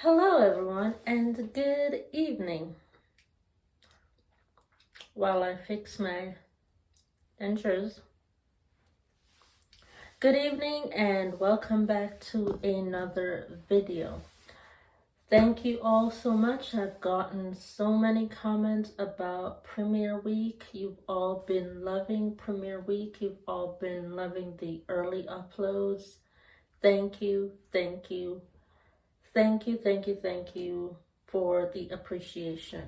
Hello, everyone, and good evening. While I fix my dentures, good evening, and welcome back to another video. Thank you all so much. I've gotten so many comments about Premiere Week. You've all been loving Premiere Week. You've all been loving the early uploads. Thank you, thank you, thank you, thank you, thank you for the appreciation.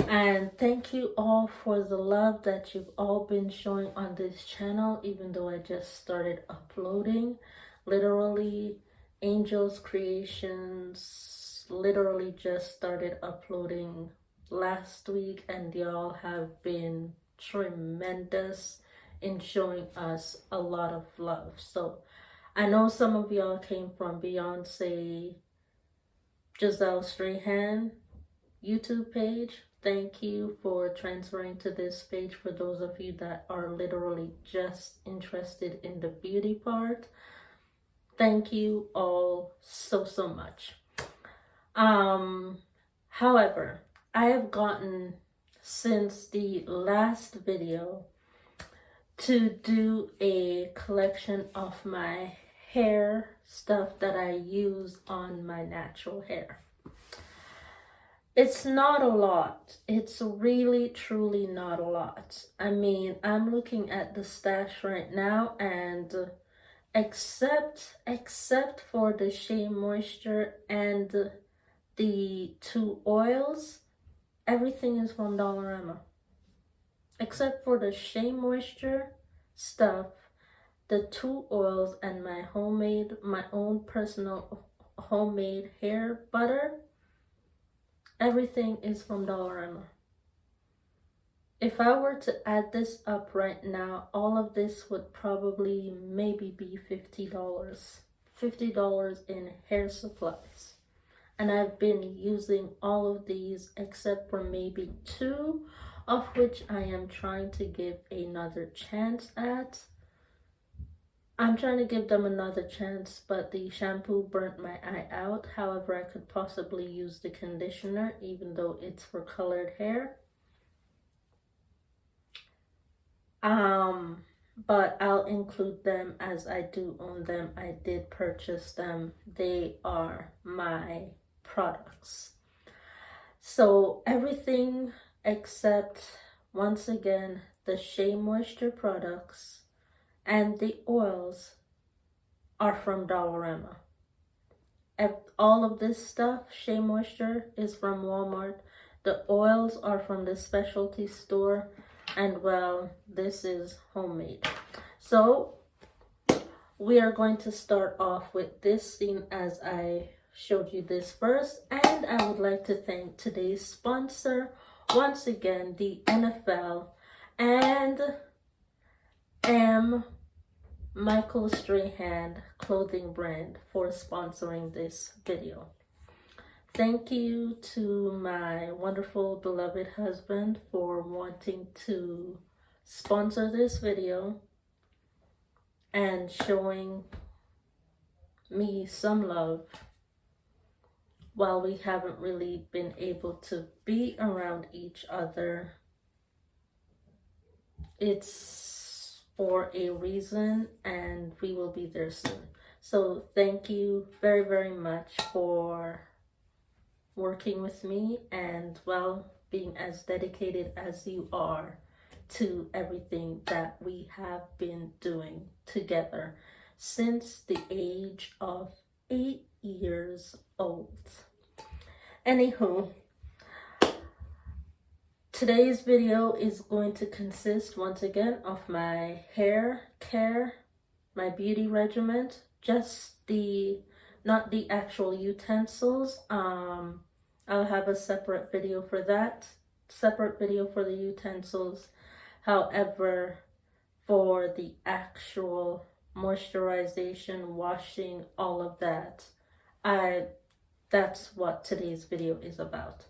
And thank you all for the love that you've all been showing on this channel, even though I just started uploading. Literally, Angel's Creations literally just started uploading last week, and y'all have been tremendous in showing us a lot of love. So I know some of y'all came from Beyonce Giselle Strahan YouTube page. Thank you for transferring to this page for those of you that are literally just interested in the beauty part. Thank you all so much. However, I have gotten since the last video to do a collection of my hair stuff that I use on my natural hair. It's not a lot. It's really, truly not a lot. I mean, I'm looking at the stash right now, and except for the Shea Moisture and the two oils, everything is from Dollarama. Except for the Shea Moisture stuff, the two oils, and my own personal homemade hair butter. Everything is from Dollarama. If I were to add this up right now, all of this would probably maybe be $50. $50 in hair supplies. And I've been using all of these except for maybe two, of which I am trying to give another chance at. I'm trying to give them another chance, but the shampoo burnt my eye out. However, I could possibly use the conditioner, even though it's for colored hair. But I'll include them as I do own them. I did purchase them. They are my products. So everything except, once again, the Shea Moisture products and the oils are from Dollarama. All of this stuff, Shea Moisture, is from Walmart. The oils are from the specialty store. And well, this is homemade. So we are going to start off with this scene as I showed you this first. And I would like to thank today's sponsor, once again, the NFL and Michael Strahan clothing brand, for sponsoring this video. Thank you to my wonderful beloved husband for wanting to sponsor this video and showing me some love while we haven't really been able to be around each other. It's for a reason, and we will be there soon. So thank you very much for working with me and, well, being as dedicated as you are to everything that we have been doing together since the age of 8 years old. Anywho, today's video is going to consist once again of my hair care, my beauty regimen, just not the actual utensils. I'll have a separate video for that, separate video for the utensils. However, for the actual moisturization, washing, all of that, that's what today's video is about.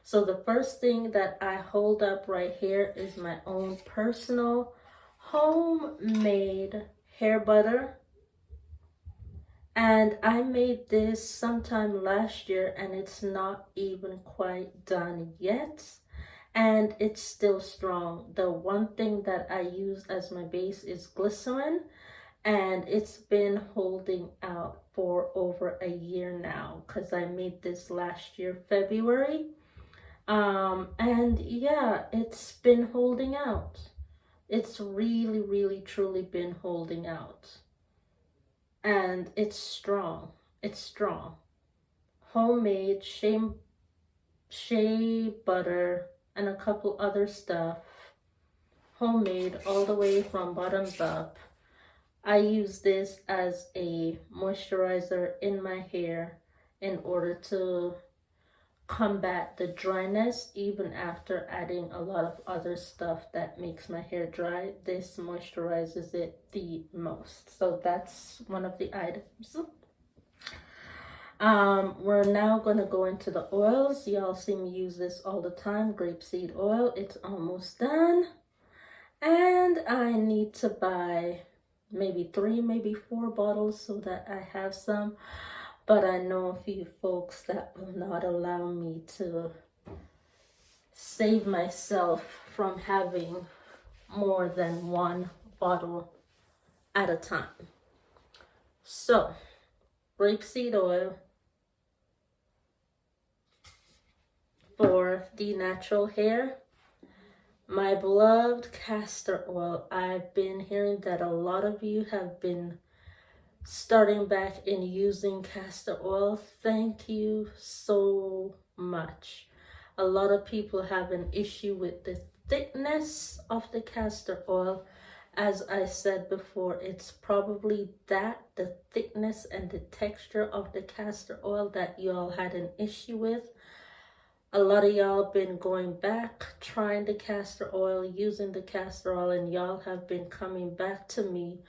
So the first thing that I hold up right here is my own personal homemade hair butter. And I made this sometime last year and it's not even quite done yet. And it's still strong. The one thing that I use as my base is glycerin, and it's been holding out for over a year now because I made this last year, February. And yeah, it's been holding out. It's really, really, truly been holding out. And it's strong. It's strong. Homemade shea butter and a couple other stuff. Homemade all the way from bottoms up. I use this as a moisturizer in my hair in order to combat the dryness even after adding a lot of other stuff that makes my hair dry. This moisturizes it the most. So that's one of the items. We're now gonna go into the oils. Y'all see me use this all the time. Grapeseed oil. It's almost done. And I need to buy maybe 3, maybe 4 bottles so that I have some. But I know a few folks that will not allow me to save myself from having more than 1 bottle at a time. So, grapeseed oil for the natural hair. My beloved castor oil. I've been hearing that a lot of you have been starting back in using castor oil. Thank you so much. A lot of people have an issue with the thickness of the castor oil. As I said before, it's probably that, the thickness and the texture of the castor oil that y'all had an issue with. A lot of y'all been going back, trying the castor oil, using the castor oil, and y'all have been coming back to me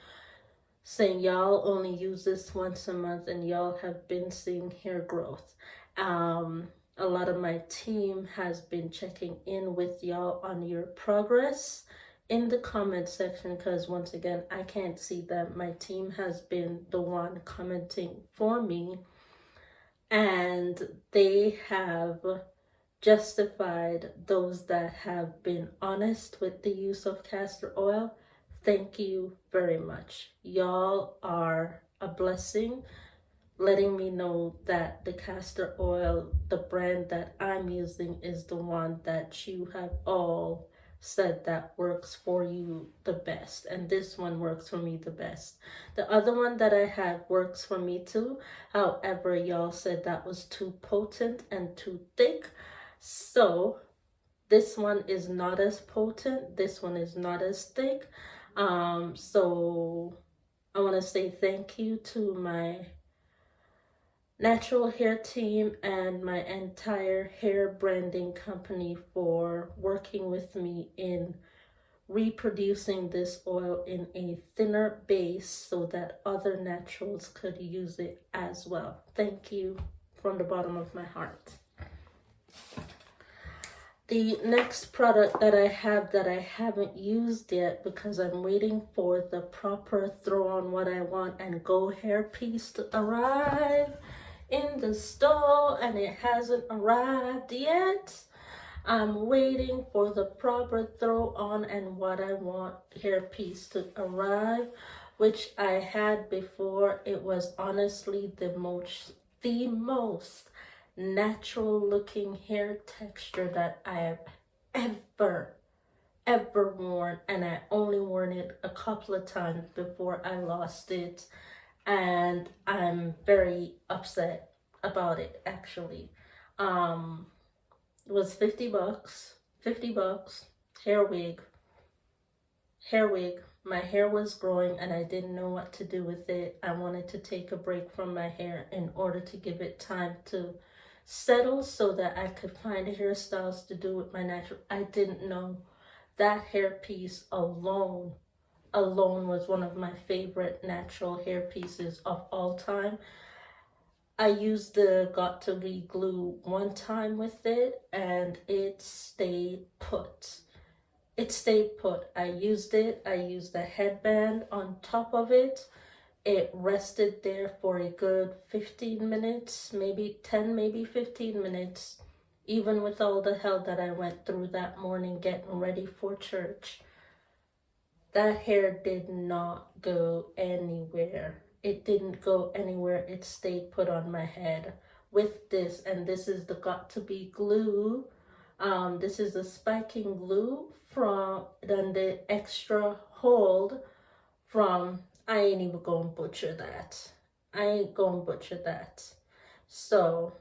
saying y'all only use this once a month and y'all have been seeing hair growth. A lot of my team has been checking in with y'all on your progress in the comment section, because once again, I can't see them. My team has been the one commenting for me, and they have justified those that have been honest with the use of castor oil. Thank you very much. Y'all are a blessing, letting me know that the castor oil, the brand that I'm using, is the one that you have all said that works for you the best. And this one works for me the best. The other one that I have works for me too. However, y'all said that was too potent and too thick. So this one is not as potent. This one is not as thick. So I want to say thank you to my natural hair team and my entire hair branding company for working with me in reproducing this oil in a thinner base so that other naturals could use it as well. Thank you from the bottom of my heart. The next product that I have that I haven't used yet because I'm waiting for the proper throw on what I want and go hair piece to arrive in the store, and it hasn't arrived yet. I'm waiting for the proper throw on and what I want hair piece to arrive, which I had before. It was honestly the most natural looking hair texture that I have ever worn, and I only worn it a couple of times before I lost it, and I'm very upset about it actually. It was $50 hair wig. My hair was growing and I didn't know what to do with it. I wanted to take a break from my hair in order to give it time to settle so that I could find hairstyles to do with my natural. I didn't know that hair piece alone was one of my favorite natural hair pieces of all time. I used the Got2b glue one time with it and it stayed put. I used it. I used a headband on top of it It rested there for a good 15 minutes, maybe 10, maybe 15 minutes, even with all the hell that I went through that morning getting ready for church. That hair did not go anywhere. It didn't go anywhere. It stayed put on my head with this. And this is the Got2b glue. This is the spiking glue from, then the extra hold from, I ain't even gonna butcher that. I ain't gonna butcher that. So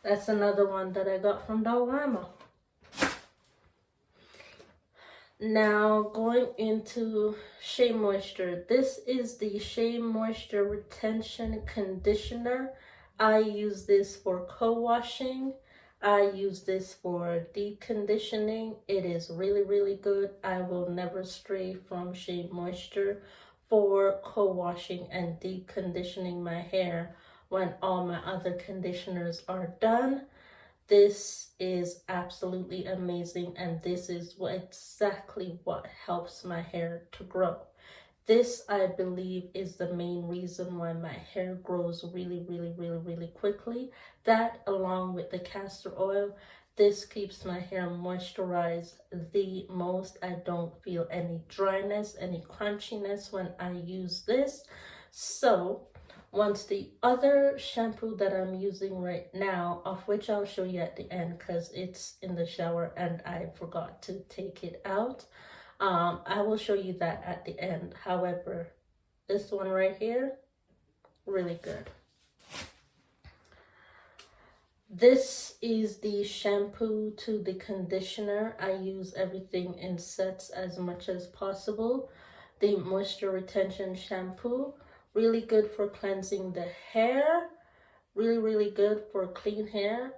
that's another one that I got from Dollarama. Now going into Shea Moisture. This is the Shea Moisture Retention Conditioner. I use this for co-washing. I use this for deep conditioning. It is really, really good. I will never stray from Shea Moisture for co-washing and deep conditioning my hair when all my other conditioners are done. This is absolutely amazing, and this is exactly what helps my hair to grow. This, I believe, is the main reason why my hair grows really, really, really, really quickly. That, along with the castor oil, this keeps my hair moisturized the most. I don't feel any dryness, any crunchiness when I use this. So, once the other shampoo that I'm using right now, of which I'll show you at the end because it's in the shower and I forgot to take it out. I will show you that at the end. However, this one right here, really good. This is the shampoo to the conditioner. I use everything in sets as much as possible. The moisture retention shampoo, really good for cleansing the hair. Really, really good for clean hair.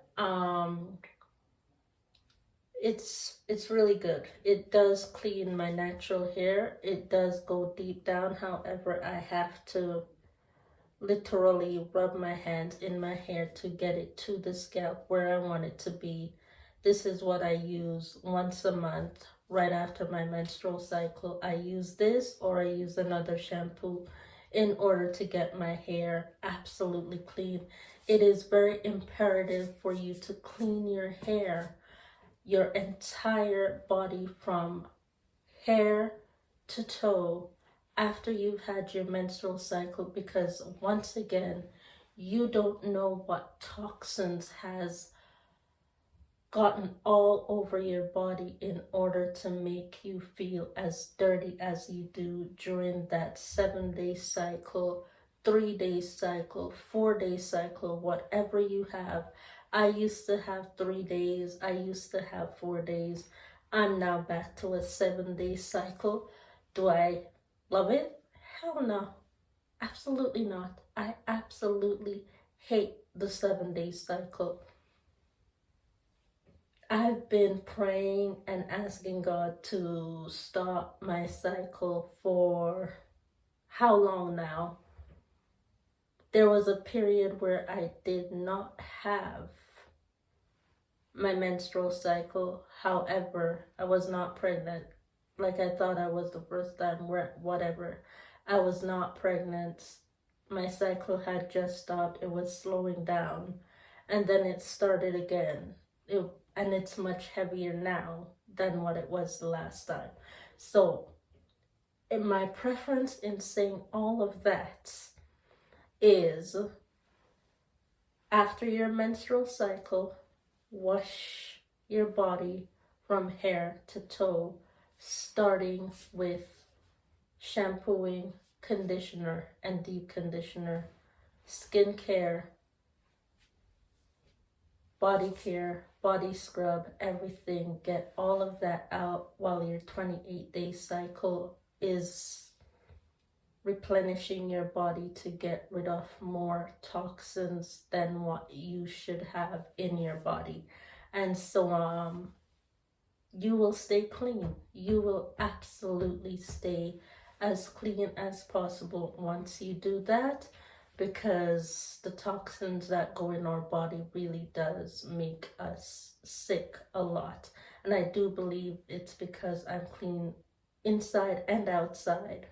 It's really good. It does clean my natural hair. It does go deep down. However, I have to literally rub my hands in my hair to get it to the scalp where I want it to be. This is what I use once a month right after my menstrual cycle. I use this, or I use another shampoo in order to get my hair absolutely clean. It is very imperative for you to clean your hair, your entire body from hair to toe after you've had your menstrual cycle, because once again, you don't know what toxins has gotten all over your body in order to make you feel as dirty as you do during that 7-day cycle, 3-day cycle, 4-day cycle, whatever you have. I used to have 3 days. I used to have 4 days. I'm now back to a 7-day cycle. Do I love it? Hell no. Absolutely not. I absolutely hate the 7-day cycle. I've been praying and asking God to stop my cycle for how long now? There was a period where I did not have my menstrual cycle. However, I was not pregnant. Like I thought I was the first time, whatever. I was not pregnant. My cycle had just stopped. It was slowing down. And then it started again. And it's much heavier now than what it was the last time. So, in my preference in saying all of that is, after your menstrual cycle, wash your body from hair to toe, starting with shampooing, conditioner, and deep conditioner, skincare, body care, body scrub, everything. Get all of that out while your 28-day cycle is replenishing your body to get rid of more toxins than what you should have in your body. And so you will stay clean. You will absolutely stay as clean as possible once you do that, because the toxins that go in our body really does make us sick a lot. And I do believe it's because I'm clean inside and outside.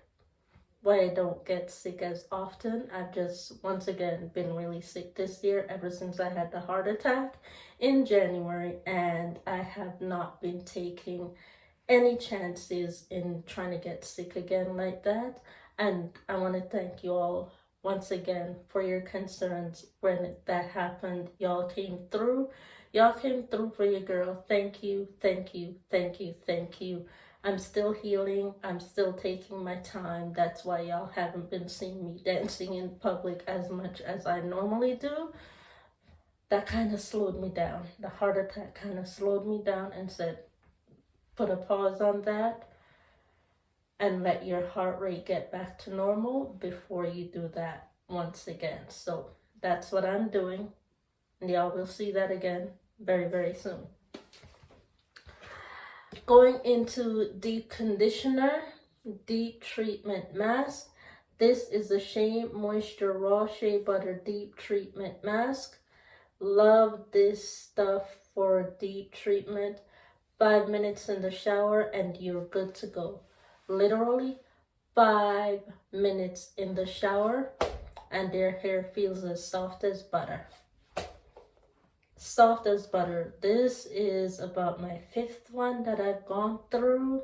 why I don't get sick as often. I've just once again been really sick this year ever since I had the heart attack in January, and I have not been taking any chances in trying to get sick again like that. And I want to thank you all once again for your concerns when that happened. Y'all came through. Y'all came through for your girl. Thank you, thank you, thank you, thank you. I'm still healing. I'm still taking my time. That's why y'all haven't been seeing me dancing in public as much as I normally do. That kind of slowed me down. The heart attack kind of slowed me down and said, put a pause on that and let your heart rate get back to normal before you do that once again. So that's what I'm doing. And y'all will see that again very, very soon. Going into deep conditioner, deep treatment mask. This is the Shea Moisture Raw Shea Butter Deep Treatment Mask. Love this stuff for deep treatment. 5 minutes in the shower and you're good to go. Literally 5 minutes in the shower and their hair feels as soft as butter. Soft as butter. This is about my 5th one that I've gone through.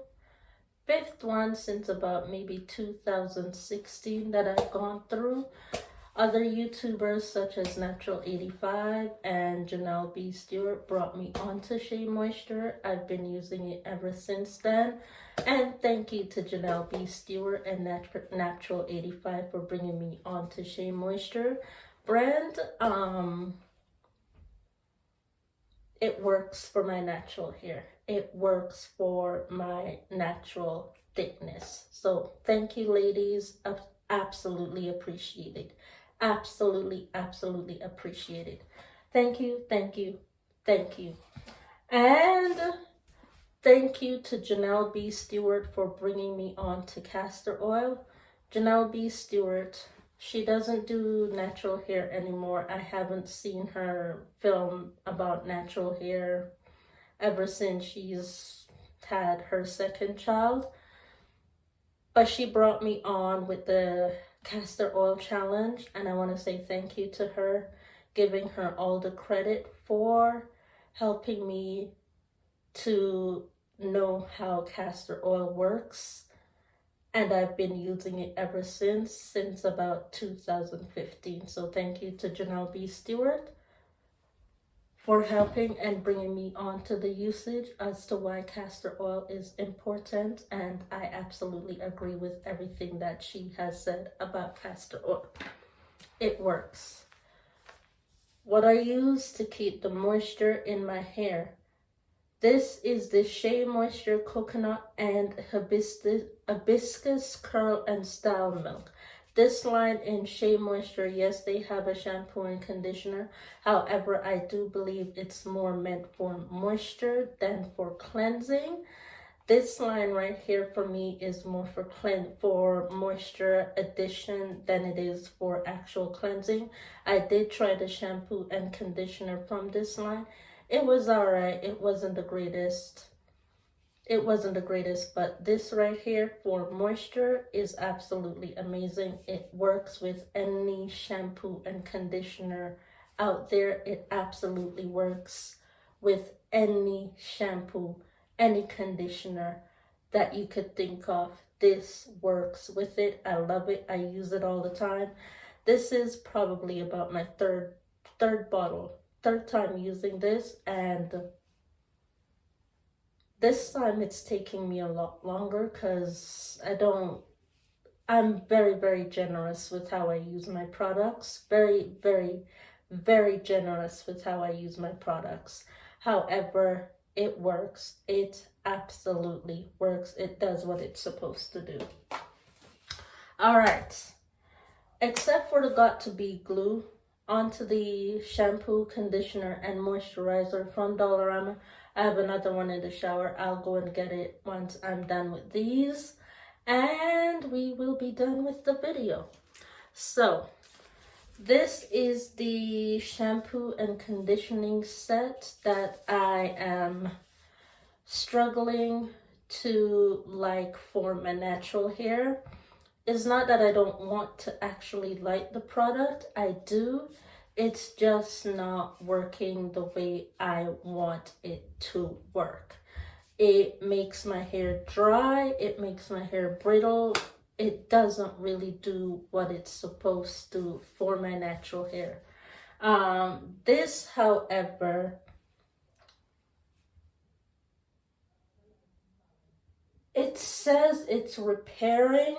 5th one since about maybe 2016 that I've gone through. Other YouTubers such as Natural85 and Janelle B. Stewart brought me onto Shea Moisture. I've been using it ever since then. And thank you to Janelle B. Stewart and Natural85 for bringing me onto Shea Moisture brand. It works for my natural hair. It works for my natural thickness. So thank you, ladies. Absolutely appreciated. Absolutely, absolutely appreciated. Thank you, thank you, thank you. And thank you to Janelle B. Stewart for bringing me on to castor oil. Janelle B. Stewart, she doesn't do natural hair anymore. I haven't seen her film about natural hair ever since she's had her 2nd child. But she brought me on with the castor oil challenge, and I want to say thank you to her, giving her all the credit for helping me to know how castor oil works. And I've been using it ever since about 2015. So thank you to Janelle B. Stewart for helping and bringing me on to the usage as to why castor oil is important. And I absolutely agree with everything that she has said about castor oil. It works. What I use to keep the moisture in my hair. This is the Shea Moisture Coconut and Hibiscus Curl and Style Milk. This line in Shea Moisture, yes, they have a shampoo and conditioner. However, I do believe it's more meant for moisture than for cleansing. This line right here for me is more for moisture addition than it is for actual cleansing. I did try the shampoo and conditioner from this line. It was alright. It wasn't the greatest. It wasn't the greatest, but this right here for moisture is absolutely amazing. It works with any shampoo and conditioner out there. It absolutely works with any shampoo, any conditioner that you could think of. This works with it. I love it. I use it all the time. This is probably about my third time using this, and this time it's taking me a lot longer because I'm very, very generous with how I use my products. Very, very, very generous with how I use my products. However, it works. It absolutely works. It does what it's supposed to do. All right. Except for the Got2b glue, onto the shampoo, conditioner, and moisturizer from Dollarama. I have another one in the shower. I'll go and get it once I'm done with these. And we will be done with the video. So, this is the shampoo and conditioning set that I am struggling to like for my natural hair. It's not that I don't want to actually like the product. I do. It's just not working the way I want it to work. It makes my hair dry. It makes my hair brittle. It doesn't really do what it's supposed to for my natural hair. This, however, it says it's repairing,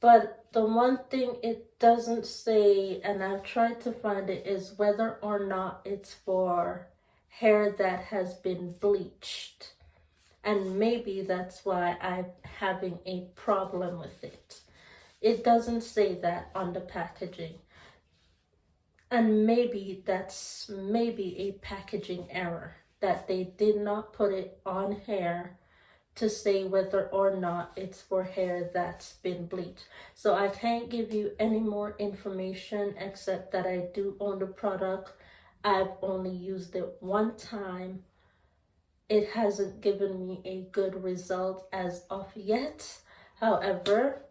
but the one thing it doesn't say, and I've tried to find it, is whether or not it's for hair that has been bleached. And maybe that's why I'm having a problem with it. It doesn't say that on the packaging. And maybe that's a packaging error, that they did not put it on hair to say whether or not it's for hair that's been bleached. So I can't give you any more information except that I do own the product. I've only used it one time. It hasn't given me a good result as of yet. However,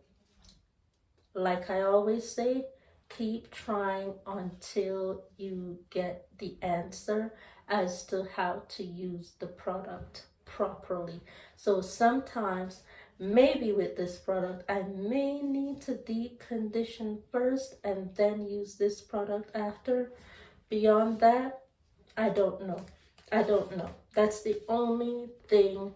like I always say, keep trying until you get the answer as to how to use the product properly. So sometimes, maybe with this product, I may need to deep condition first and then use this product after. Beyond that, I don't know. I don't know. That's the only thing.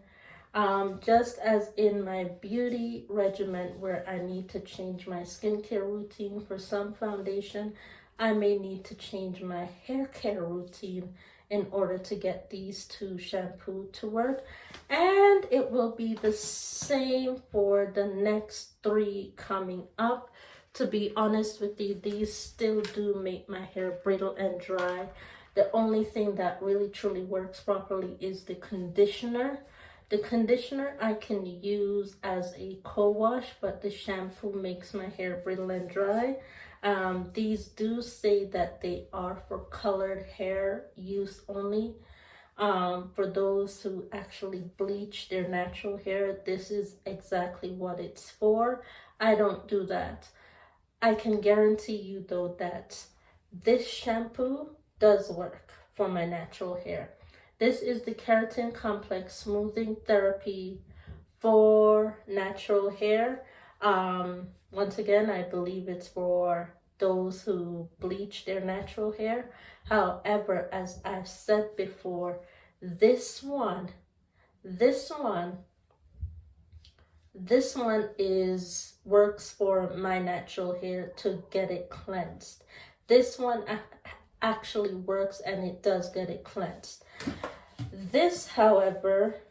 Just as in my beauty regimen where I need to change my skincare routine for some foundation, I may need to change my hair care routine in order to get these two shampoo to work. And it will be the same for the next 3 coming up. To be honest with you, these still do make my hair brittle and dry. The only thing that really truly works properly is the conditioner. The conditioner I can use as a co-wash, but the shampoo makes my hair brittle and dry. These do say that they are for colored hair use only. For those who actually bleach their natural hair, this is exactly what it's for. I don't do that. I can guarantee you though that this shampoo does work for my natural hair. This is the Keratin Complex Smoothing Therapy for natural hair. Once again, I believe it's for those who bleach their natural hair. However, as I've said before, this one works for my natural hair to get it cleansed. This one actually works and it does get it cleansed. This, however,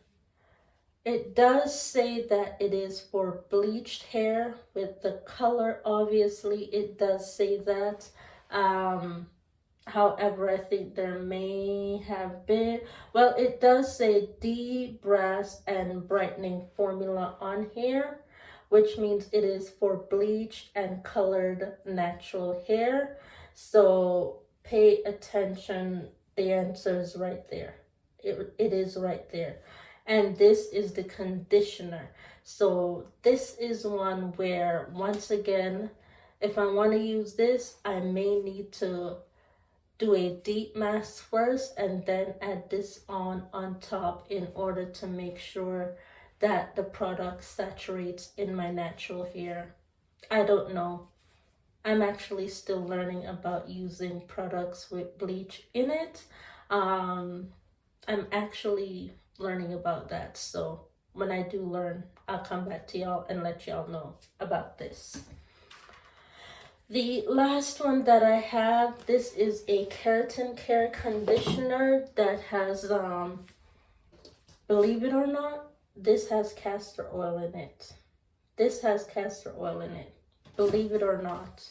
it does say that it is for bleached hair with the color. Obviously, it does say that. However, I think there may have been, well, it does say de-brass and brightening formula on here, which means it is for bleached and colored natural hair. So pay attention. The answer is right there. It is right there. And this is the conditioner. So this is one where, once again, if I want to use this, I may need to do a deep mask first and then add this on top in order to make sure that the product saturates in my natural hair. I don't know. I'm actually still learning about using products with bleach in it. I'm actually learning about that. So when I do learn, I'll come back to y'all and let y'all know about this. The last one that I have, this is a Keratin Care conditioner that has, believe it or not, this has castor oil in it. This has castor oil in it. Believe it or not.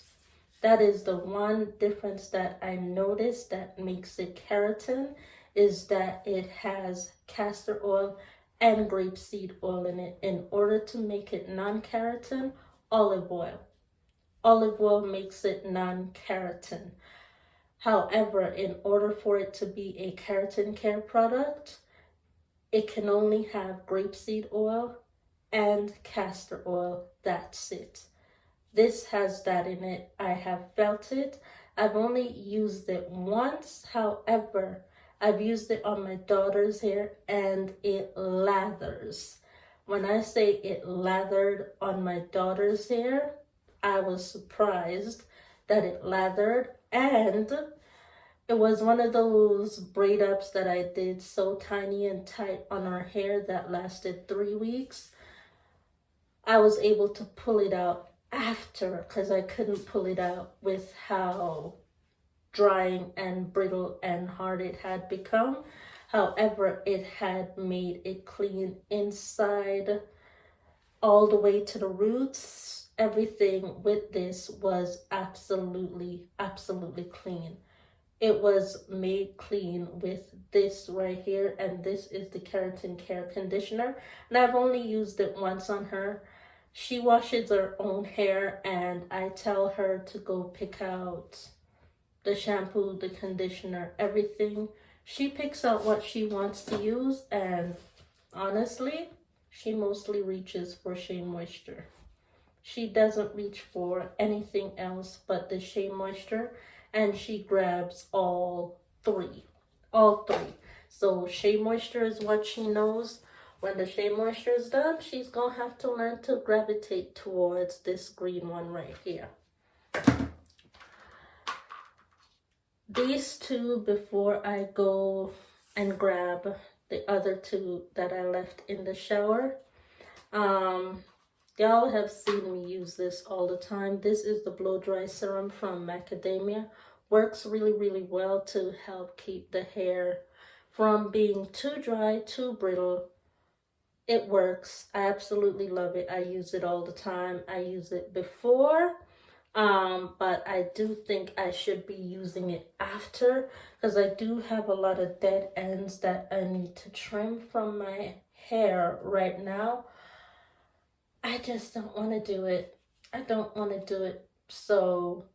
That is the one difference that I noticed that makes it keratin, is that it has castor oil and grapeseed oil in it. In order to make it non-keratin, olive oil. Olive oil makes it non-keratin. However, in order for it to be a Keratin Care product, it can only have grapeseed oil and castor oil. That's it. This has that in it. I have felt it. I've only used it once. However, I've used it on my daughter's hair and it lathers. When I say it lathered on my daughter's hair, I was surprised that it lathered, and it was one of those braid ups that I did so tiny and tight on our hair that lasted 3 weeks. I was able to pull it out after because I couldn't pull it out with how drying and brittle and hard it had become. However, it had made it clean inside all the way to the roots. Everything with this was absolutely clean. It was made clean with this right here, and this is the Keratin Care Conditioner, and I've only used it once on her. She washes her own hair, and I tell her to go pick out the shampoo, the conditioner, everything. She picks out what she wants to use, and honestly, she mostly reaches for Shea Moisture. She doesn't reach for anything else but the Shea Moisture, and she grabs all three. So Shea Moisture is what she knows. When the Shea Moisture is done, she's gonna have to learn to gravitate towards this green one right here. These two, before I go and grab the other two that I left in the shower. Y'all have seen me use this all the time. This is the Blow Dry Serum from Macadamia. Works really well to help keep the hair from being too dry, too brittle. It works. I absolutely love it. I use it all the time. I use it before, but I do think I should be using it after, because I do have a lot of dead ends that I need to trim from my hair right now. I just don't want to do it. I don't want to do it. So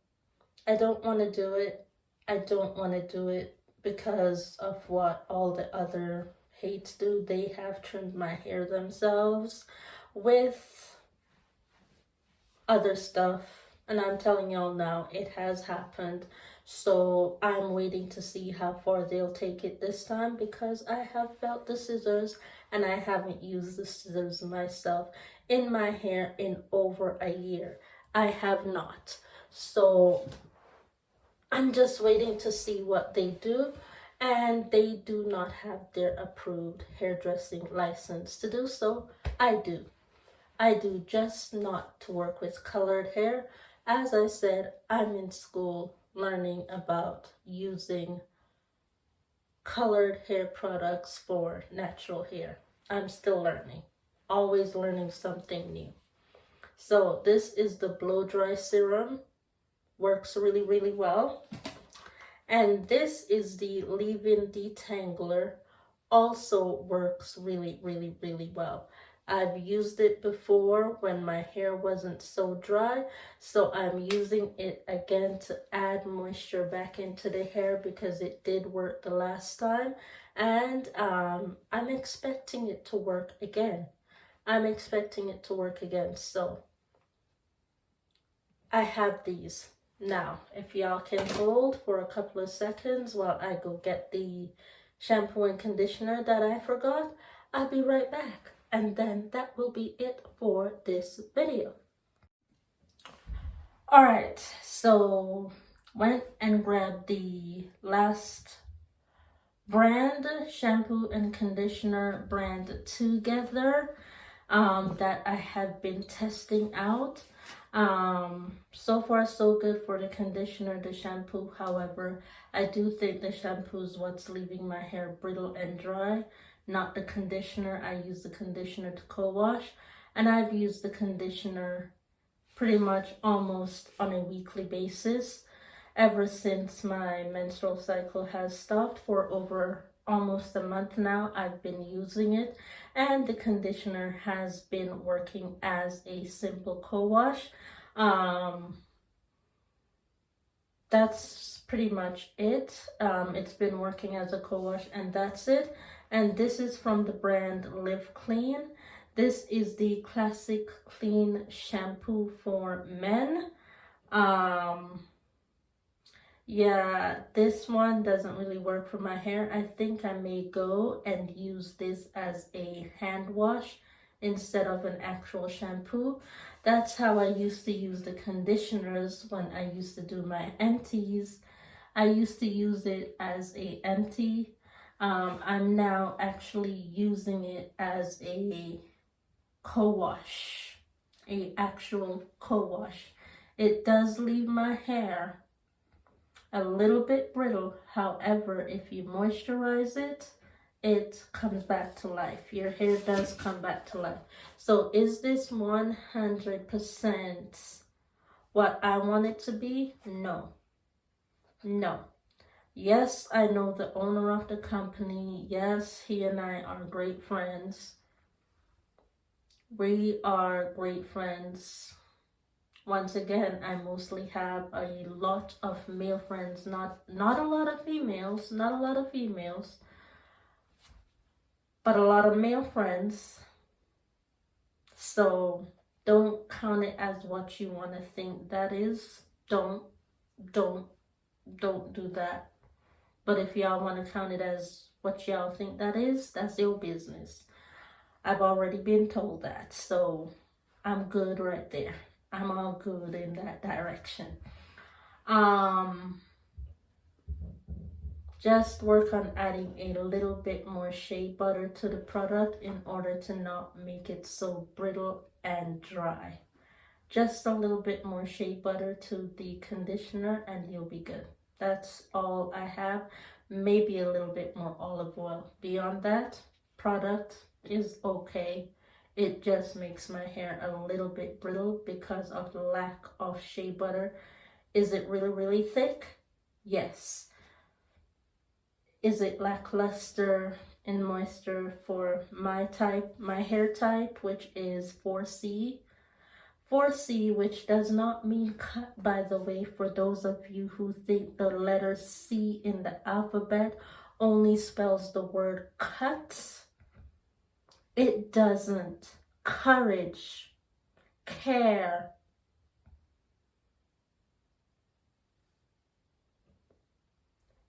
I don't want to do it. I don't want to do it because of what all the other hates do. They have trimmed my hair themselves with other stuff. And I'm telling y'all now, it has happened. So I'm waiting to see how far they'll take it this time, because I have felt the scissors and I haven't used the scissors myself in my hair in over a year. I have not. So I'm just waiting to see what they do. And they do not have their approved hairdressing license to do so. I do. I do, just not to work with colored hair. As I said, I'm in school learning about using colored hair products for natural hair. I'm still learning, always learning something new. So this is the Blow Dry Serum. Works really well. And this is the Leave-In Detangler. Also works really well. I've used it before when my hair wasn't so dry, so I'm using it again to add moisture back into the hair because it did work the last time, and I'm expecting it to work again. So I have these. Now, if y'all can hold for a couple of seconds while I go get the shampoo and conditioner that I forgot, I'll be right back. And then that will be it for this video. Alright, so went and grabbed the last brand, shampoo and conditioner brand together, that I have been testing out. So far so good for the conditioner, the shampoo. However, I do think the shampoo is what's leaving my hair brittle and dry, not the conditioner. I use the conditioner to co-wash, and I've used the conditioner pretty much almost on a weekly basis ever since my menstrual cycle has stopped. For over almost a month now, I've been using it, and the conditioner has been working as a simple co-wash. That's pretty much it. It's been working as a co-wash, and that's it. And this is from the brand Live Clean. This is the Classic Clean Shampoo for Men. Yeah, this one doesn't really work for my hair. I think I may go and use this as a hand wash instead of an actual shampoo. That's how I used to use the conditioners when I used to do my empties. I used to use it as a empty. I'm now actually using it as a co-wash, a actual co-wash. It does leave my hair a little bit brittle. However, if you moisturize it, it comes back to life. Your hair does come back to life. So is this 100% what I want it to be? No. No. Yes, I know the owner of the company. Yes, he and I are great friends. We are great friends. Once again, I mostly have a lot of male friends, not a lot of females, but a lot of male friends. So don't count it as what you want to think that is. Don't do that. But if y'all want to count it as what y'all think that is, that's your business. I've already been told that, so I'm good right there. I'm all good in that direction. Just work on adding a little bit more shea butter to the product in order to not make it so brittle and dry. Just a little bit more shea butter to the conditioner and you'll be good. That's all I have. Maybe a little bit more olive oil. Beyond that, product is okay. It just makes my hair a little bit brittle because of the lack of shea butter. Is it really, really thick? Yes. Is it lackluster in moisture for my type, my hair type, which is 4C? 4C, which does not mean cut, by the way, for those of you who think the letter C in the alphabet only spells the word cut. It doesn't. Courage, care,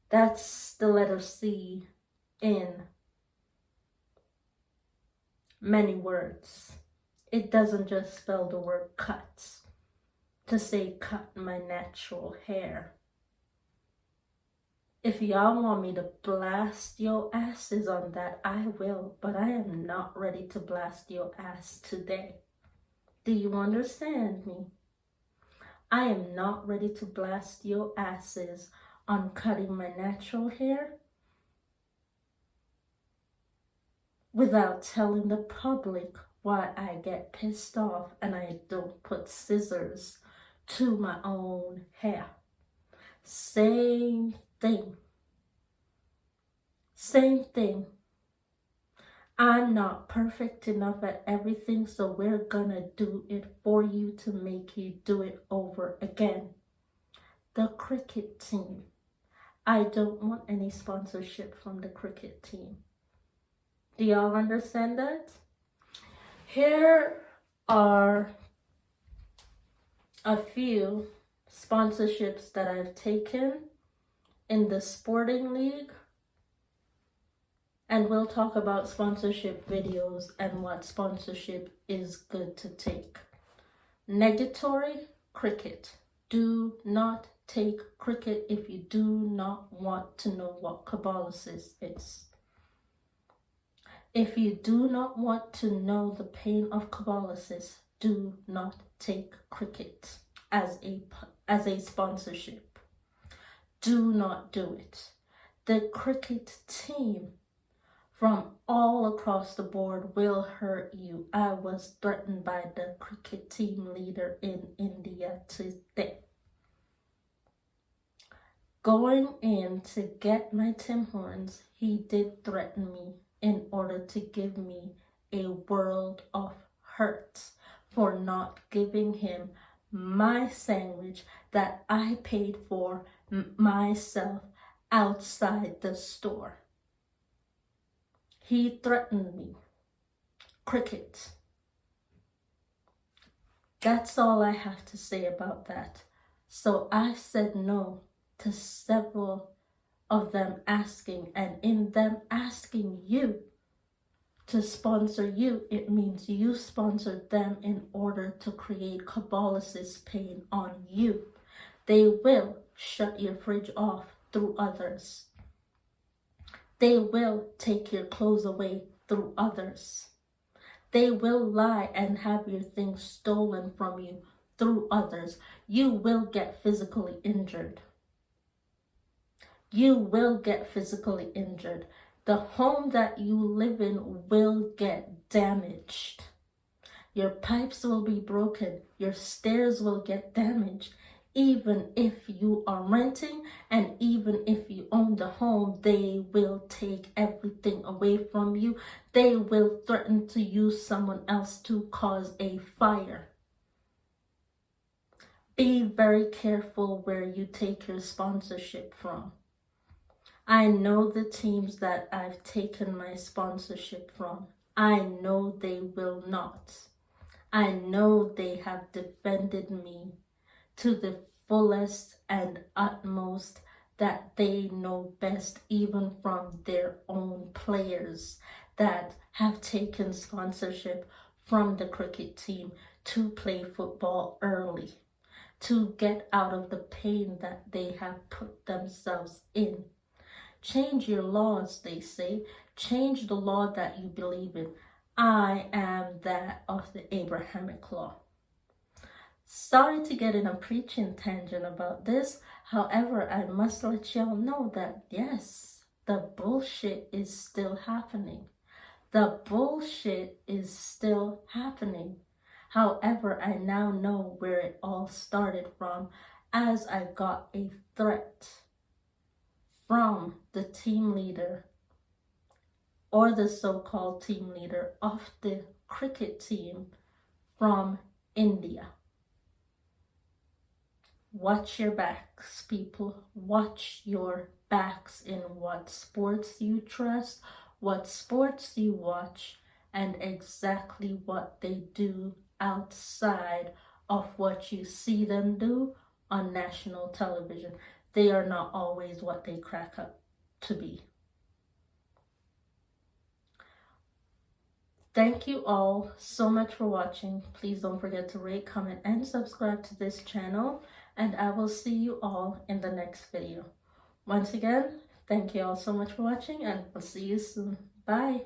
that's the letter C in many words. It doesn't just spell the word cut to say cut my natural hair. If y'all want me to blast your asses on that, I will, but I am not ready to blast your ass today. Do you understand me? I am not ready to blast your asses on cutting my natural hair without telling the public why I get pissed off and I don't put scissors to my own hair. Same thing. Same thing. I'm not perfect enough at everything, so we're gonna do it for you to make you do it over again. The cricket team. I don't want any sponsorship from the cricket team. Do y'all understand that? Here are a few sponsorships that I've taken in the sporting league. And we'll talk about sponsorship videos and what sponsorship is good to take. Negatory, cricket. Do not take cricket if you do not want to know what Cabalisys is. If you do not want to know the pain of Cabalisys, do not take cricket as a sponsorship. Do not do it. The cricket team from all across the board will hurt you. I was threatened by the cricket team leader in India today. Going in to get my Tim Hortons, he did threaten me in order to give me a world of hurt for not giving him my sandwich that I paid for myself outside the store. He threatened me cricket. That's all I have to say about that. So I've said no to several of them asking, and in them asking you to sponsor you, it means you sponsored them in order to create Cabalis's pain on you. They will shut your fridge off through others. They will take your clothes away through others. They will lie and have your things stolen from you through others. You will get physically injured. You will get physically injured. The home that you live in will get damaged. Your pipes will be broken. Your stairs will get damaged. Even if you are renting and even if you own the home, they will take everything away from you. They will threaten to use someone else to cause a fire. Be very careful where you take your sponsorship from. I know the teams that I've taken my sponsorship from. I know they will not. I know they have defended me to the fullest and utmost that they know best, even from their own players that have taken sponsorship from the cricket team to play football early, to get out of the pain that they have put themselves in. Change your laws, they say. Change the law that you believe in. I am that of the Abrahamic law. Sorry to get in a preaching tangent about this. However, I must let y'all know that yes, the bullshit is still happening. The bullshit is still happening. However, I now know where it all started from, as I got a threat from the team leader, or the so-called team leader of the cricket team from India. Watch your backs, people. Watch your backs in what sports you trust, what sports you watch, and exactly what they do outside of what you see them do on national television. They are not always what they crack up to be. Thank you all so much for watching. Please don't forget to rate, comment, and subscribe to this channel. And I will see you all in the next video. Once again, thank you all so much for watching, and we'll see you soon. Bye.